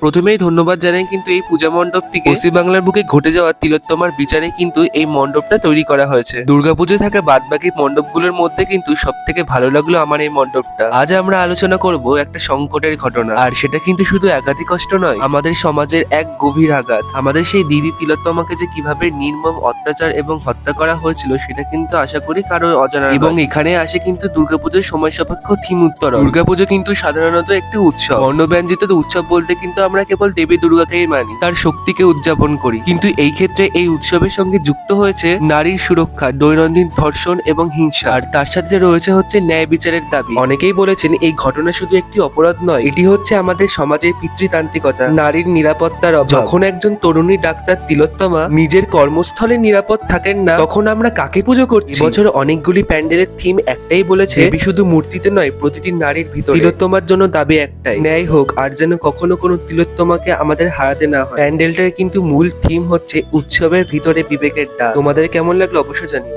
প্রথমেই ধন্যবাদ জানাই কিন্তু এই পূজা মণ্ডপটিকে পশ্চিমবাংলার বুকে ঘটে যাওয়া তিলোত্তমার বিচারে কিন্তু এই মণ্ডপটা তৈরি করা হয়েছে। দুর্গাপুজো থাকা বাদবাকি মণ্ডপগুলোর মধ্যে কিন্তু সব থেকে ভালো লাগলো আমার এই মণ্ডপটা। আজ আমরা আলোচনা করব একটা সংকটের ঘটনা, আর সেটা কিন্তু শুধু একাধিক কষ্ট নয়, আমাদের সমাজের এক গভীর আঘাত। আমাদের সেই দিদি তিলোত্তমাকে যে কিভাবে নির্মম অত্যাচার এবং হত্যা করা হয়েছিল সেটা কিন্তু আশা করি কারো অজানা নয়। এবং এখানে আসে কিন্তু দুর্গাপুজোর সময় সাপেক্ষ থিম উত্তরণ। দুর্গাপুজো কিন্তু সাধারণত একটি উৎসব, বর্ণব্যঞ্জিত উৎসব বলতে কিন্তু আমরা কেবল দেবী দুর্গাকেই মানি, তার শক্তিকে উদযাপন করি। কিন্তু এই ক্ষেত্রে এই উৎসবের সঙ্গে যুক্ত হয়েছে নারীর সুরক্ষা, দৈনন্দিন ধর্ষণ এবং হিংসা, আর তার সাথে রয়েছে হচ্ছে ন্যায় বিচারের দাবি। অনেকেই বলেছেন এই ঘটনা শুধু একটি অপরাধ নয়, এটি হচ্ছে আমাদের সমাজের পিতৃতান্ত্রিকতা, নারীর নিরাপত্তার অভাব। যখন একজন তরুণী ডাক্তার তিলোত্তমা নিজের কর্মস্থলে নিরাপদ থাকেন না, তখন আমরা কাকে পুজো করছি? বছর অনেকগুলি প্যান্ডেলের থিম একটাই বলেছে, দেবী শুধু মূর্তিতে নয়, প্রতিটি নারীর ভিতরে। তিলোত্তমার জন্য দাবি একটাই, ন্যায় হোক, আর যেন কখনো কোনো তিলোত্তমাকে আমাদের হারাতে না হয়। প্যান্ডেলটার কিন্তু মূল থিম হচ্ছে উৎসবের ভিতরে বিবেকের ডাক। তোমাদের কেমন লাগলো অবশ্যই জানিও।